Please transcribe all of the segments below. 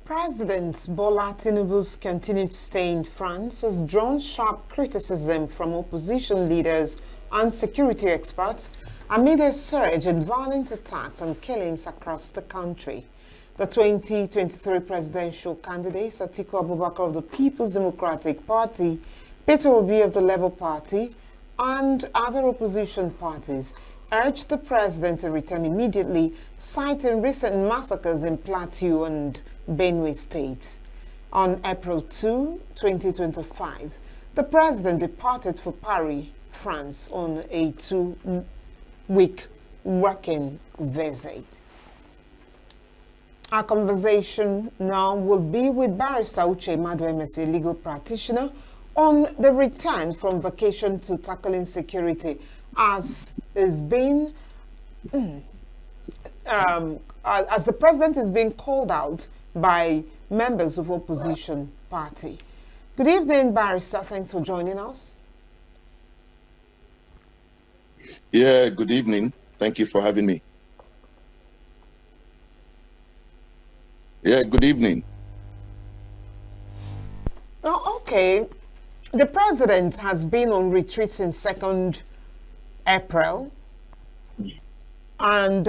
President Bola Tinubu's continued stay in France has drawn sharp criticism from opposition leaders and security experts amid a surge in violent attacks and killings across the country. The 2023 presidential candidates, Atiku Abubakar of the People's Democratic Party, Peter Obi of the Labour Party, and other opposition parties urged the president to return immediately, citing recent massacres in Plateau and Benue states. On April 2, 2025, the president departed for Paris, France on a 2-week working visit. Our conversation now will be with Barrister Uche Maduemesi, a legal practitioner, on the return from vacation to tackling security as is being as the president is being called out by members of opposition party. Good evening, Barrister. Thanks for joining us. Yeah, good evening. Thank you for having me. Yeah, good evening. Oh, okay. The president has been on retreat since 2nd April. And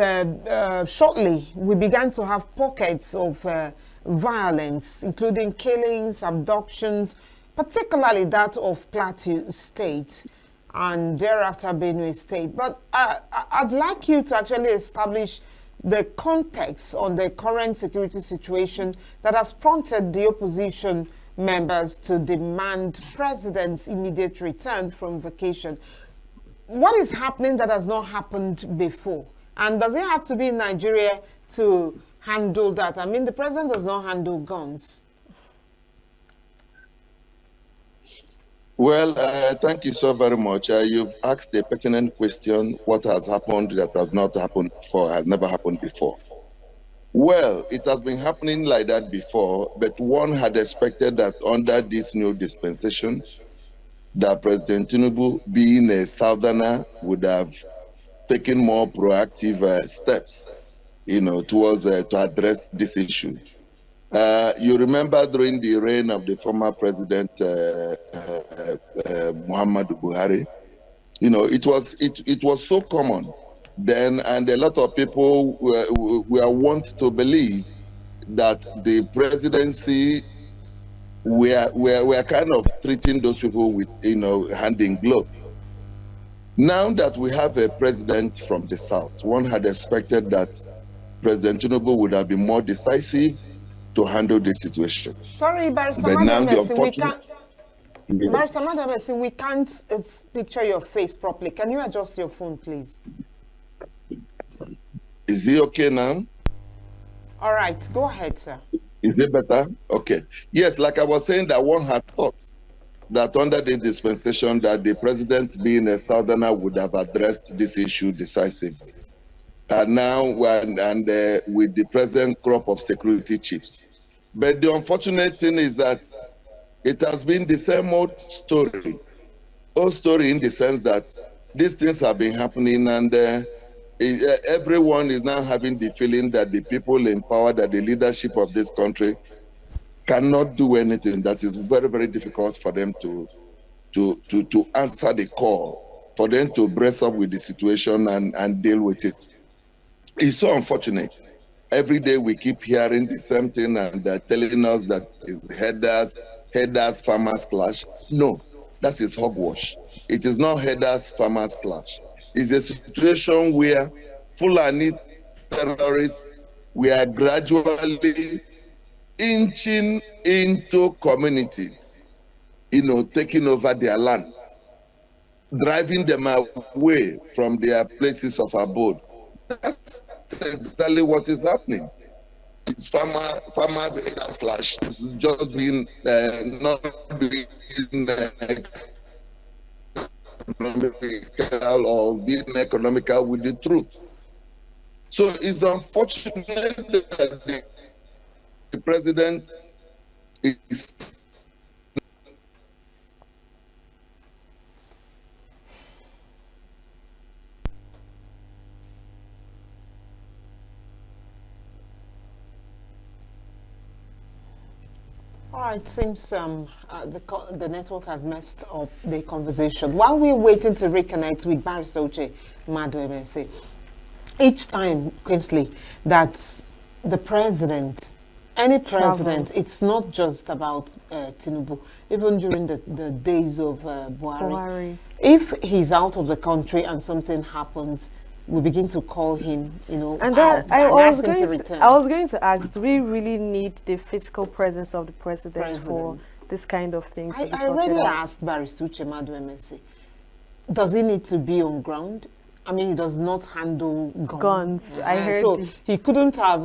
shortly, we began to have pockets of violence, including killings, abductions, particularly that of Plateau State and thereafter Benue State. But I'd like you to actually establish the context on the current security situation that has prompted the opposition members to demand president's immediate return from vacation. What is happening that has not happened before? And does it have to be in Nigeria to handle that? I mean, the president does not handle guns. Well, thank you so very much. You've asked a pertinent question. What has happened that has not happened before, has never happened before? Well, it has been happening like that before, but one had expected that under this new dispensation, that President Tinubu, being a southerner, would have taken more proactive steps, towards to address this issue. You remember during the reign of the former president Muhammadu Buhari, it was so common then, and a lot of people were want to believe that the presidency were kind of treating those people with hand in glove. Now that we have a president from the south, one had expected that President Tinubu would have been more decisive to handle this situation. Sorry, Barrister Maduemesi, we can't picture your face properly. Can you adjust your phone, please? Is it okay now? All right, go ahead, sir. Is it better? Okay. Yes, like I was saying, that one had thought that under the dispensation that the president, being a southerner, would have addressed this issue decisively. And now, with the present crop of security chiefs. But the unfortunate thing is that it has been the same old story. Old story in the sense that these things have been happening, and everyone is now having the feeling that the people in power, that the leadership of this country cannot do anything. That is very, very difficult for them to answer the call, for them to brace up with the situation and deal with it. It's so unfortunate. Every day we keep hearing the same thing, and they're telling us that it's headers farmers clash. No, that is hogwash. It is not headers farmers clash. It's a situation where Fulani terrorists were gradually inching into communities, taking over their lands, driving them away from their places of abode. That's exactly what is happening. It's farmers slash just being not being economical or being economical with the truth. So it's unfortunate that the president is All right, seems the network has messed up the conversation. While we're waiting to reconnect with Barrister Uche Maduemesi, each time, Quinsley, that the president, any president, Travels. it's not just about Tinubu. Even during the days of Buhari. if he's out of the country and something happens, we begin to call him, And out that I and was ask him going to to, return. I was going to ask, do we really need the physical presence of the president for this kind of things to be I sorted already out? asked Barrister Uche Maduemesi, does he need to be on ground? I mean, he does not handle Guns. I heard so this. he couldn't have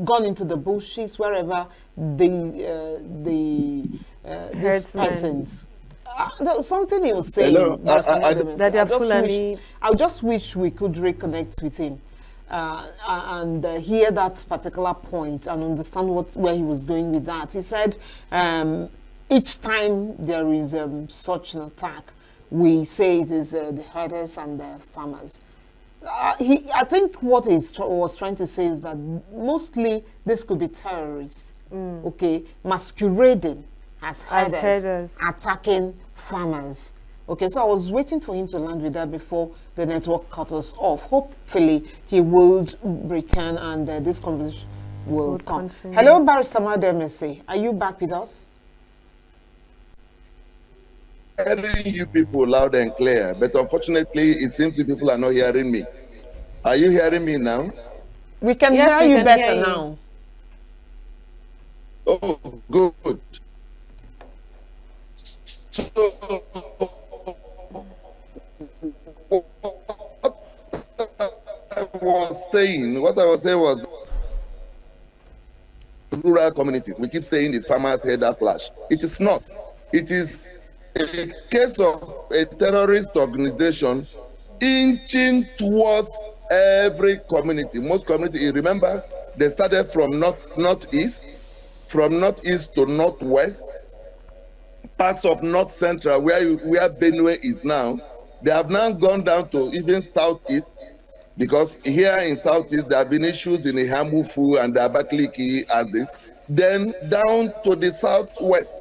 gone into the bushes wherever these Herdsmen. persons. There was something he was saying. Hello, Barrister Maduemesi. That they are I just Fulani. I just wish we could reconnect with him and hear that particular point and understand where he was going with that. He said each time there is such an attack, we say it is the herders and the farmers. I think what he was trying to say is that mostly this could be terrorists, okay, masquerading as herders, attacking farmers. Okay, so I was waiting for him to land with that before the network cut us off. Hopefully, he will return and this conversation will come. Continue. Hello, Barrister Maduemesi. Are you back with us? Hearing you people loud and clear, but unfortunately, it seems you people are not hearing me. Are you hearing me now? We can Yes, hear we you can better hear you. now. Oh, good. So, what I was saying was rural communities. We keep saying it's farmers header splash. It is not. It is a case of a terrorist organization inching towards every community. Most communities, remember, they started from northeast to northwest, parts of north central where Benue is now. They have now gone down to even southeast, because here in southeast there have been issues in Ihamufu and the Abakaliki and this. Then down to the southwest.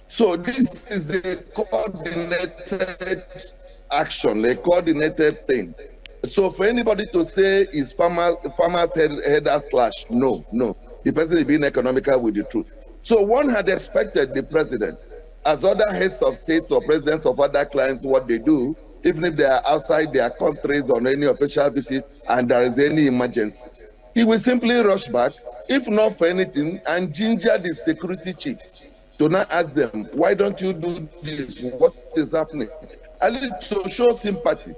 So this is a coordinated action, a coordinated thing. So for anybody to say is farmers header slash, no. The person is being economical with the truth. So one had expected the president, as other heads of states or presidents of other clients, what they do, even if they are outside their countries on any official visit and there is any emergency, he will simply rush back, if not for anything, and ginger the security chiefs to not ask them, why don't you do this? What is happening? At least to show sympathy.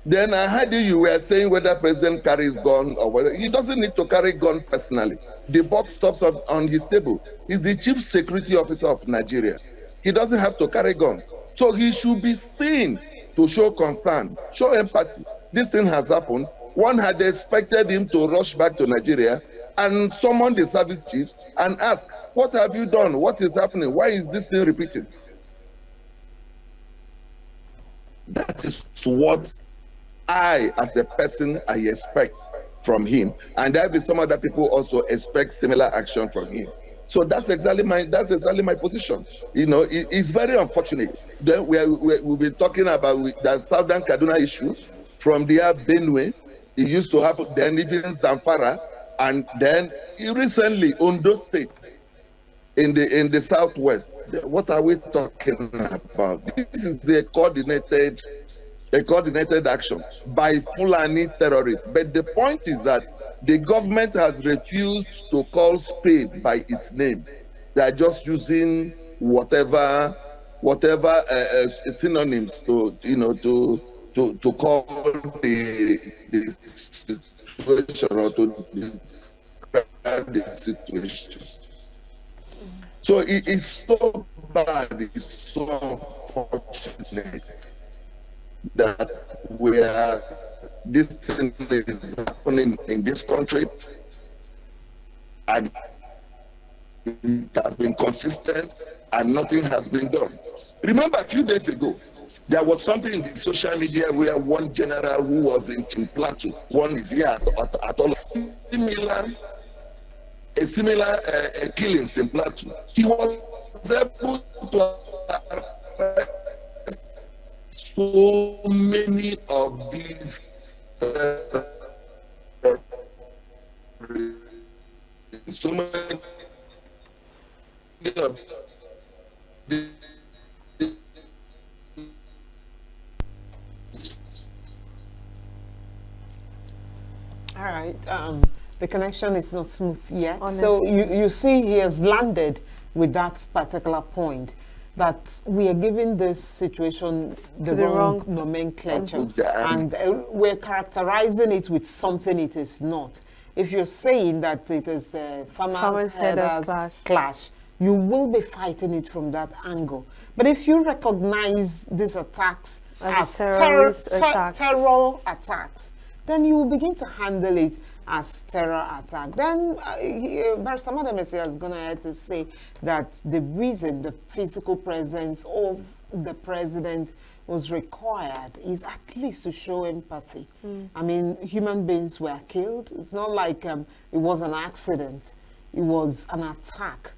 Then I heard you were saying whether president carries gun or whether he doesn't need to carry gun personally. The buck stops on his table. He's the chief security officer of Nigeria. He doesn't have to carry guns. So he should be seen to show concern, show empathy. This thing has happened. One had expected him to rush back to Nigeria and summon the service chiefs and ask, what have you done? What is happening? Why is this thing repeating? That is what I, as a person, I expect from him, and there will be some other people also expect similar action from him. So that's exactly my position. It's very unfortunate. Then we'll be talking about the Southern Kaduna issue from the Benue. It used to happen then, even Zamfara, and then recently Ondo State in the southwest. What are we talking about? This is a coordinated action by Fulani terrorists. But the point is that the government has refused to call spade by its name. They are just using whatever synonyms to call the situation or to describe the situation. So it is so bad, it's so unfortunate that this thing is happening in this country, and it has been consistent and nothing has been done. Remember a few days ago, there was something in the social media where one general who was in Plateau, one is here at all, similar a similar killings in Plateau. He was able to arrest so many of these so many of these All right. The connection is not smooth yet. Honestly. So you see he has landed with that particular point that we are giving this situation the wrong nomenclature. And we're characterizing it with something it is not. If you're saying that it is a farmers herders clash, you will be fighting it from that angle. But if you recognize these attacks as terror attacks, then you will begin to handle it as terror attack. Then Barrister Maduemesi is going to have to say that the reason the physical presence of the president was required is at least to show empathy. I mean, human beings were killed. It's not like it was an accident. It was an attack.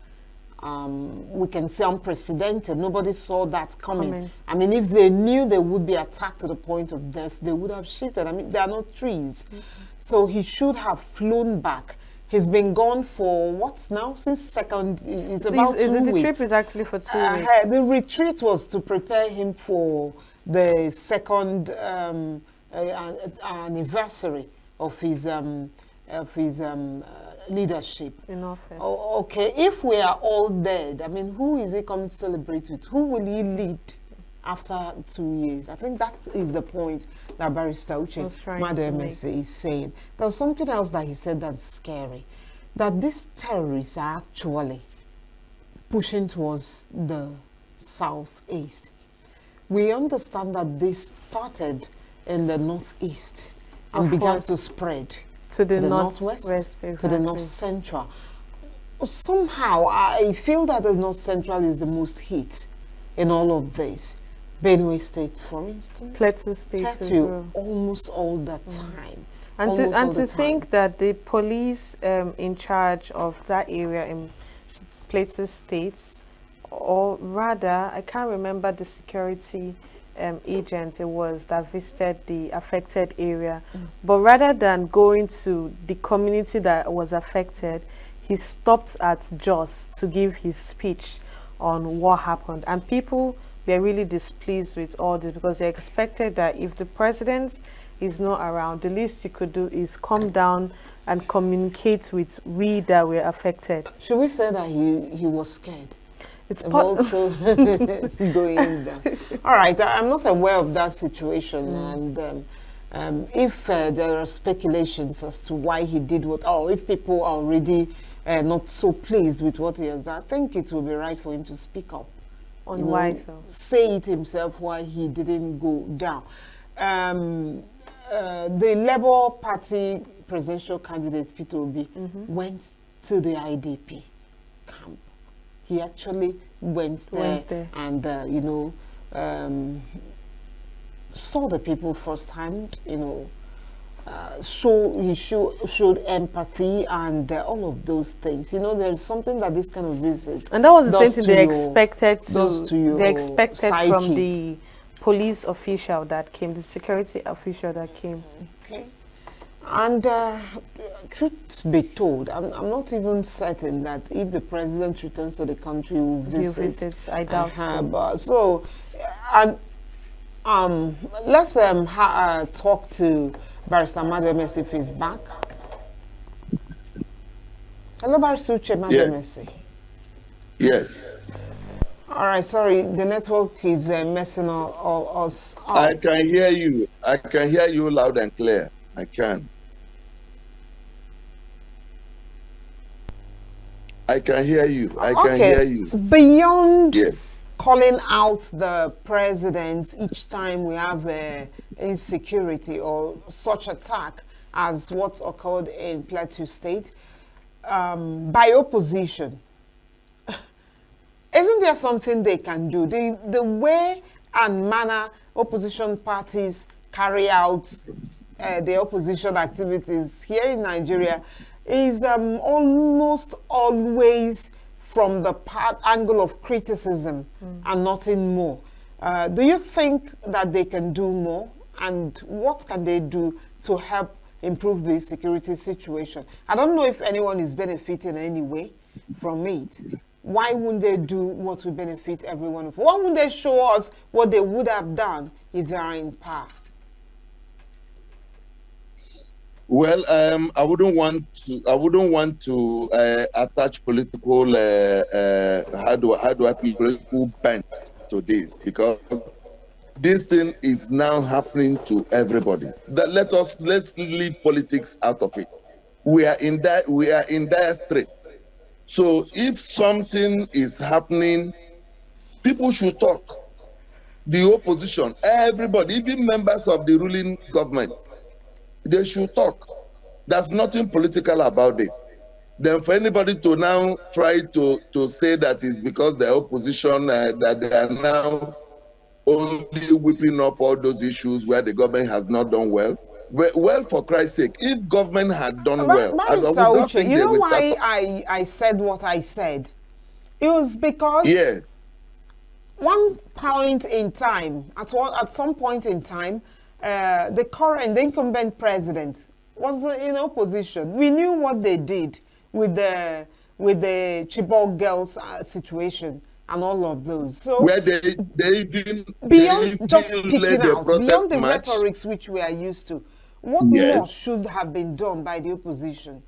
We can say unprecedented. Nobody saw that coming. I mean, if they knew they would be attacked to the point of death, they would have shifted. I mean, there are no trees. So he should have flown back. He's been gone for what now? Since second, it's about 2 weeks. The trip is actually for 2 weeks. The retreat was to prepare him for the second anniversary of his leadership In office. Oh, okay, if we are all dead, I mean, who is he coming to celebrate with? Who will he lead after 2 years? I think that is the point that Barrister Uche Maduemesi is saying. There's something else that he said that's scary, that these terrorists are actually pushing towards the southeast. We understand that this started in the northeast and began to spread to the northwest, exactly. to the north central. Somehow, I feel that the north central is the most hit in all of this. Benue State, for instance. Plateau State as well. Almost all the time. And to think that the police in charge of that area in Plateau State, or rather, I can't remember the security agent it was that visited the affected area, but rather than going to the community that was affected, he stopped at Jos to give his speech on what happened. And people were really displeased with all this because they expected that if the president is not around, the least you could do is come down and communicate with we that were affected. Should we say that he was scared? It's also going down. All right, I'm not aware of that situation, and if there are speculations as to why he did what, or if people are already not so pleased with what he has done, I think it will be right for him to speak up. On why so? Say it himself why he didn't go down. The Labour Party presidential candidate, Peter Obi, went to the IDP camp. He actually went there. And, you know, saw the people firsthand, you know, he showed empathy and all of those things. You know, there's something that this kind of visit. And that was the same thing they expected from the police official that came, the security official that came. Okay. And truth be told, I'm not even certain that if the president returns to the country, will visit. I doubt so. And let's talk to Barrister Maduemesi if he's back. Hello, Barrister Uche Maduemesi. Yes. All right, sorry, the network is messing us up. I can hear you. I can hear you loud and clear. I can. I can hear you. I can hear you. Beyond calling out the president each time we have insecurity or such attack as what occurred in Plateau State, by opposition, isn't there something they can do? The way and manner opposition parties carry out their opposition activities here in Nigeria is almost always from the angle of criticism and nothing more. Do you think that they can do more? And what can they do to help improve the security situation? I don't know if anyone is benefiting anyway from it. Why wouldn't they do what will benefit everyone? Why wouldn't they show us what they would have done if they are in power? Well, I wouldn't want to attach political how do I put political bent to this, because this thing is now happening to everybody. Let's leave politics out of it. We are in dire straits. So if something is happening, people should talk. The opposition, everybody, even members of the ruling government, they should talk. There's nothing political about this. Then for anybody to now try to say that it's because the opposition, that they are now only whipping up all those issues where the government has not done well. Well, for Christ's sake, if government had done well, Barrister Uche, you know why I said what I said? It was because yes, one point in time, at some point in time, the incumbent president was in opposition. We knew what they did with the Chibok girls situation and all of those. So where they didn't beyond just speaking out, beyond the match. rhetorics which we are used to, what Yes. more should have been done by the opposition?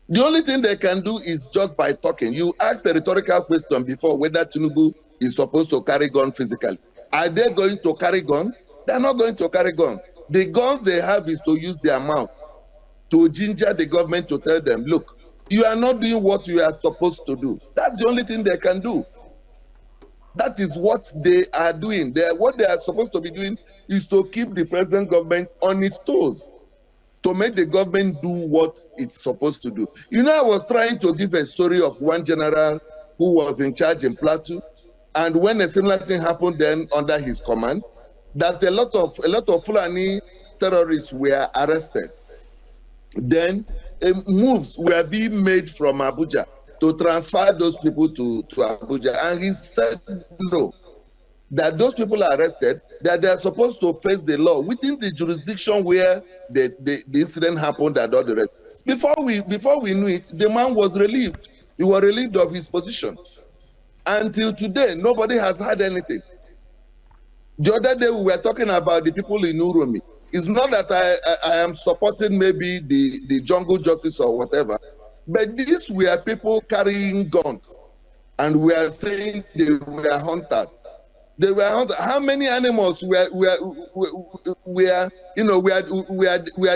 The only thing they can do is just by talking. You asked a rhetorical question before whether Tinubu is supposed to carry guns physically. Are they going to carry guns? They're not going to carry guns. The guns they have is to use their mouth to ginger the government to tell them, look, you are not doing what you are supposed to do. That's the only thing they can do. That is what they are doing. What they are supposed to be doing is to keep the present government on its toes, to make the government do what it's supposed to do. You know, I was trying to give a story of one general who was in charge in Plateau, and when a similar thing happened then under his command, that a lot of Fulani terrorists were arrested. Then moves were being made from Abuja to transfer those people to Abuja, and he said no, that those people are arrested, that they are supposed to face the law within the jurisdiction where the incident happened and all the rest. Before we knew it, the man was relieved. He was relieved of his position. Until today, nobody has had anything. The other day we were talking about the people in Uromi. It's not that I am supporting maybe the jungle justice or whatever, but these were people carrying guns, and we are saying they were hunters. They were hunters. How many animals we are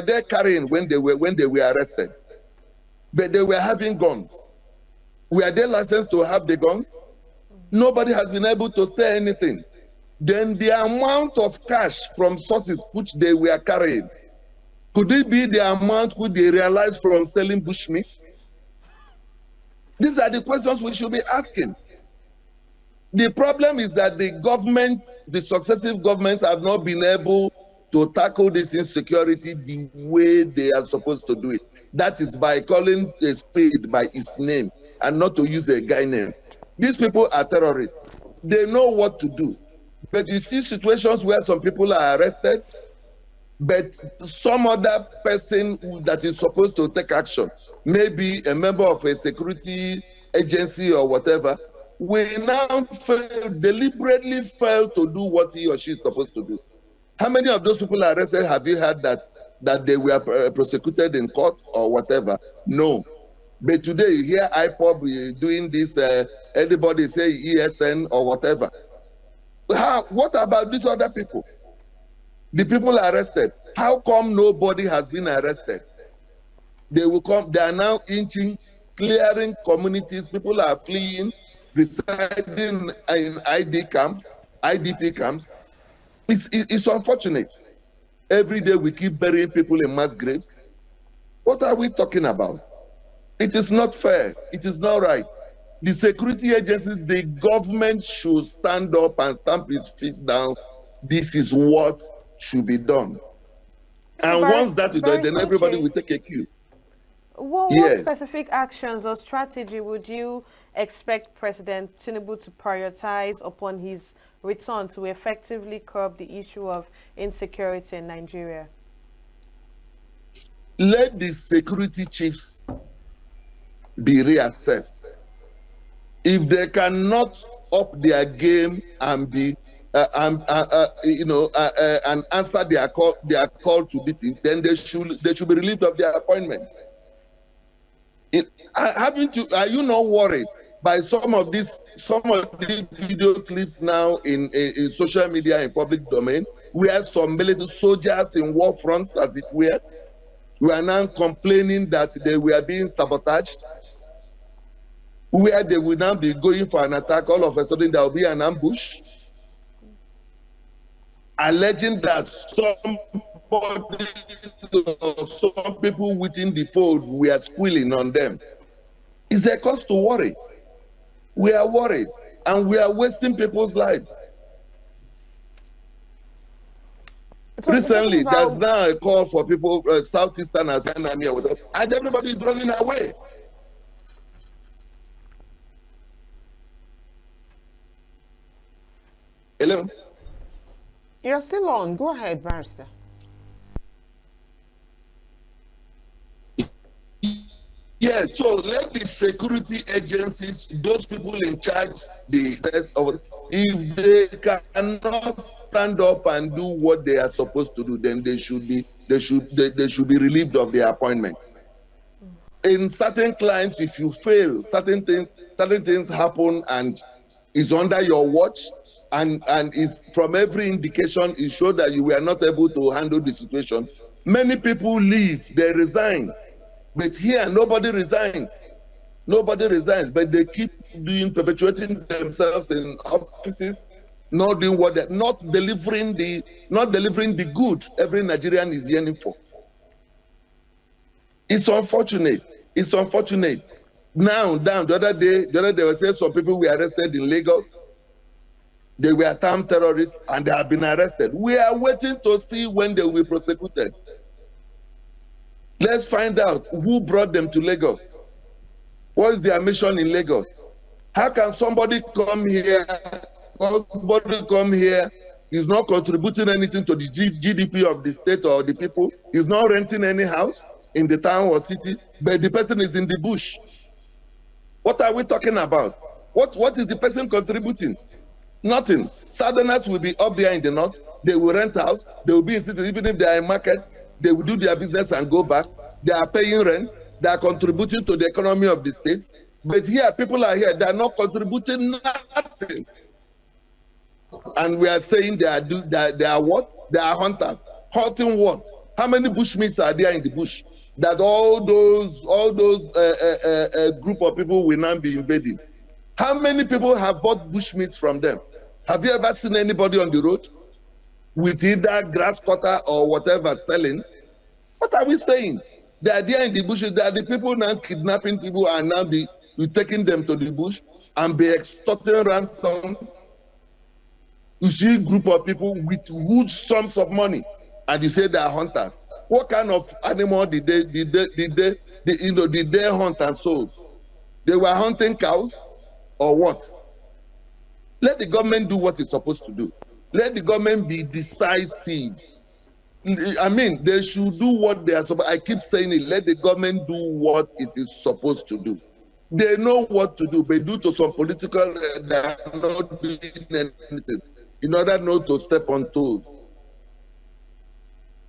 there carrying when they were arrested? But they were having guns. Were they licensed to have the guns? Nobody has been able to say anything. Then the amount of cash from sources which they were carrying, could it be the amount which they realized from selling bushmeat? These are the questions we should be asking. The problem is that the successive governments have not been able to tackle this insecurity the way they are supposed to do it. That is by calling a spade by its name and not to use a guy name. These people are terrorists. They know what to do. But you see situations where some people are arrested, but some other person that is supposed to take action, maybe a member of a security agency or whatever, will now deliberately fail to do what he or she is supposed to do. How many of those people arrested have you heard that they were prosecuted in court or whatever? No. But today you hear IPOB doing this, anybody say ESN or whatever. What about these other people? The people arrested. How come nobody has been arrested? They will come, they are now inching, clearing communities. People are fleeing, residing in IDP camps. It's unfortunate. Every day we keep burying people in mass graves. What are we talking about? It is not fair. It is not right. The security agencies, the government should stand up and stamp its feet down. This is what should be done. So, And once that is done, then Barrister everybody Uche, will take a cue. what Yes. specific actions or strategy would you expect President Tinubu to prioritize upon his return to effectively curb the issue of insecurity in Nigeria? Let the security chiefs be reassessed. If they cannot up their game and be and answer their call to duty, then they should be relieved of their appointments. Are you not worried by some of the video clips now in social media, in public domain, where some military soldiers in war fronts, as it were, are now complaining that they were being sabotaged, where they will now be going for an attack, all of a sudden there will be an ambush, alleging that some people within the fold were squealing on them. It's a cause to worry. We are worried, and we are wasting people's lives. Recently, there's now a call for people, Southeasterners, and everybody is running away. Hello? You're still on. Go ahead, Barrister. Yes, so let the security agencies, those people in charge, if they cannot stand up and do what they are supposed to do, then they should be relieved of their appointments. In certain clients, if you fail, certain things happen and is under your watch, and is from every indication it showed that you were not able to handle the situation. Many people leave, they resign. But here, nobody resigns. Nobody resigns, but they keep perpetuating themselves in offices, not doing what they're not delivering the good every Nigerian is yearning for. It's unfortunate. It's unfortunate. Now, the other day, they were saying some people were arrested in Lagos. They were termed terrorists and they have been arrested. We are waiting to see when they will be prosecuted. Let's find out who brought them to Lagos. What is their mission in Lagos? How can somebody come here, he's not contributing anything to the GDP of the state or the people, he's not renting any house in the town or city, but the person is in the bush. What are we talking about? What is the person contributing? Nothing. Southerners will be up there in the north, they will rent house, they will be in cities, even if they are in markets, they will do their business and go back. They are paying rent, they are contributing to the economy of the states. But here, people are here, they are not contributing nothing. And we are saying they are what? They are hunters. Hunting what? How many bushmeats are there in the bush that all those group of people will now be invading? How many people have bought bushmeats from them? Have you ever seen anybody on the road with either grass cutter or whatever selling? What are we saying? They are there in the bushes. They are the people now kidnapping people and now be taking them to the bush and be extorting ransoms. You see a group of people with huge sums of money, and you say they are hunters. What kind of animal did they hunt and sold? They were hunting cows or what? Let the government do what it's supposed to do. Let the government be decisive. I mean, they should do what they are supposed. I keep saying it. Let the government do what it is supposed to do. They know what to do, but due to some political, they are not doing anything in order not to step on toes.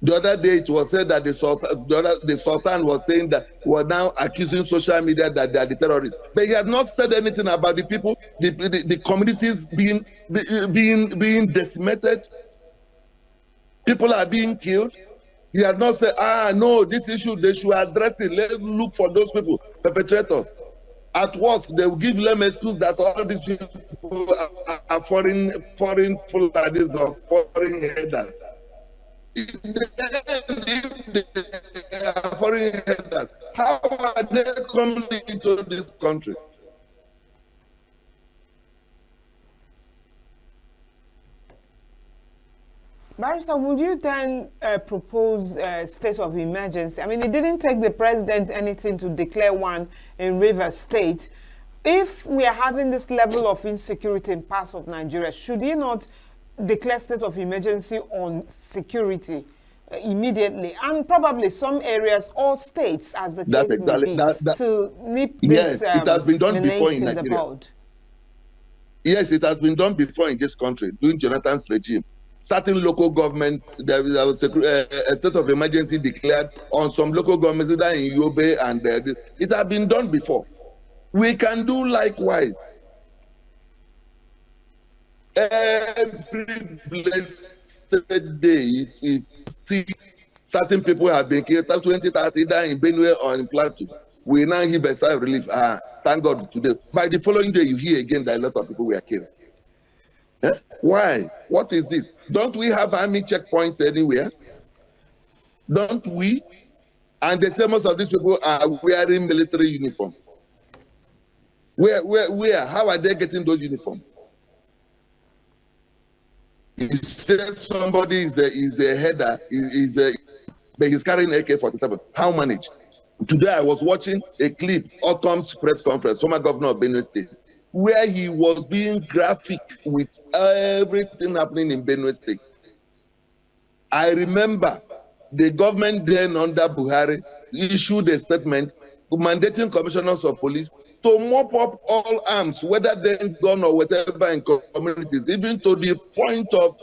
The other day, it was said that the Sultan was saying that we are now accusing social media that they are the terrorists. But he has not said anything about the people, the communities being decimated. People are being killed. He has not said, no, this issue, they should address it. Let's look for those people, perpetrators. At worst, they will give them excuse that all these people are foreign Fulanis or foreign headers. If they are foreign headers, how are they coming into this country? Barrister, would you then propose a state of emergency? I mean, it didn't take the president anything to declare one in Rivers State. If we are having this level of insecurity in parts of Nigeria, should he not declare state of emergency on security immediately? And probably some areas or states, as the That's case may exactly be, that. to nip Yes, this it has been done before menace in in the Nigeria. bud. Yes, it has been done before in this country during Jonathan's regime. Certain local governments, there was a state of emergency declared on some local governments, either in Yobe, and it has been done before. We can do likewise. Every blessed day, if see certain people have been killed, 20, 30 die in Benue or in Plateau, we now give a sigh of relief. Thank God today. By the following day, you hear again that a lot of people were killed. Why? What is this? Don't we have army checkpoints anywhere? Don't we? And they say most of these people are wearing military uniforms. Where? How are they getting those uniforms? You say somebody is a header, but he's carrying AK-47. How managed? Today I was watching a clip, Otom's press conference, former governor of Benue State, where he was being graphic with everything happening in Benue State. I remember the government then under Buhari issued a statement mandating commissioners of police to mop up all arms, whether they're gun or whatever in communities, even to the point of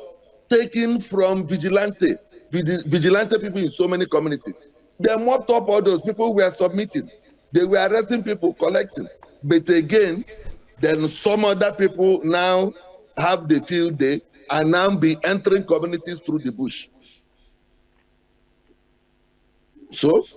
taking from vigilante people in so many communities. They mopped up all those people who were submitting. They were arresting people, collecting. But again, then some other people now have the field day and now be entering communities through the bush. So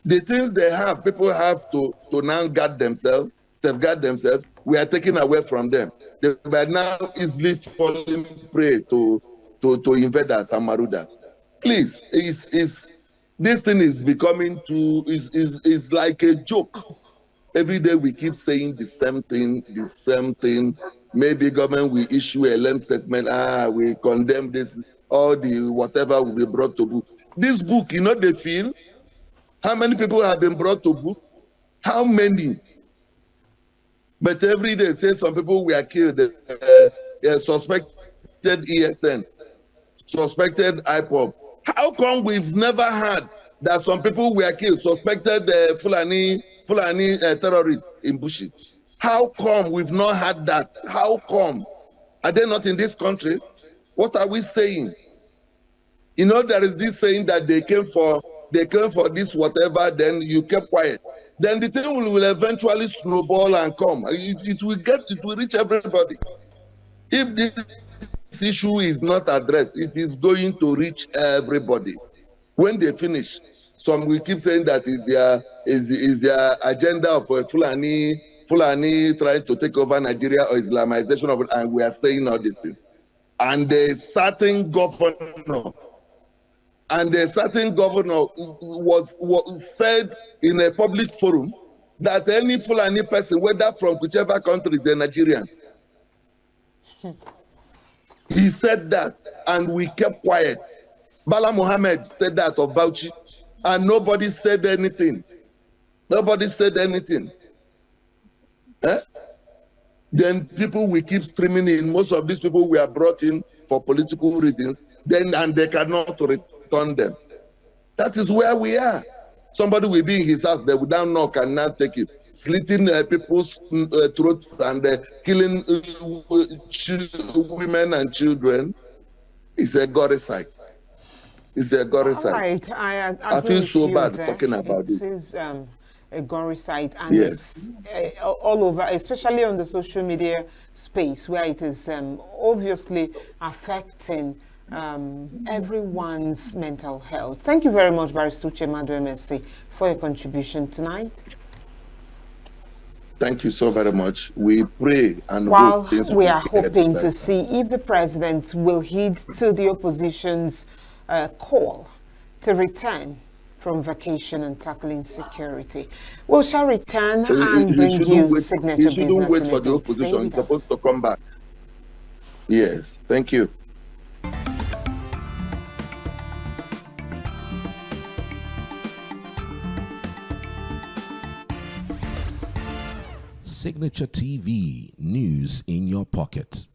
the things they have, people have to now guard themselves, safeguard themselves. We are taken away from them. They are now easily falling prey to invaders and marauders. Please, this thing is becoming is like a joke. Every day we keep saying the same thing. Maybe government will issue a lame statement. We condemn this. All the whatever will be brought to book. This book, you know, they feel. How many people have been brought to book? How many? But every day, say some people were killed. Suspected ESN, suspected IPOP. How come we've never had that some people were killed, suspected Fulani terrorists in bushes? How come we've not had that? How come? Are they not in this country? What are we saying? You know, there is this saying that they came for this whatever, then you kept quiet. Then the thing will eventually snowball and come. It will reach everybody. If this issue is not addressed, it is going to reach everybody. When they finish, some will keep saying that is their agenda of Fulani trying to take over Nigeria or Islamization of it, and we are saying all these things. And a certain governor was said in a public forum that any Fulani person, whether from whichever country, is a Nigerian. He said that, and we kept quiet. Bala Mohammed said that of Bauchi, and nobody said anything. Nobody said anything. Then people will keep streaming in. Most of these people were brought in for political reasons, and they cannot return them. That is where we are. Somebody will be in his house, they will now knock and now take it, slitting people's throats and killing women and children. It's a gory sight. It's a gory sight. Right, I feel so bad talking about this. It is a gory sight, and yes, it's all over, especially on the social media space, where it is obviously affecting everyone's mental health. Thank you very much, Barrister Uche Maduemesi, for your contribution tonight. Thank you so very much. We pray and while hope we are hoping to see if the president will heed to the opposition's call to return from vacation and tackling security. We shall return and bring you signature business. He shouldn't wait for the opposition. He's supposed to come back. Yes, thank you. Signature TV, news in your pocket.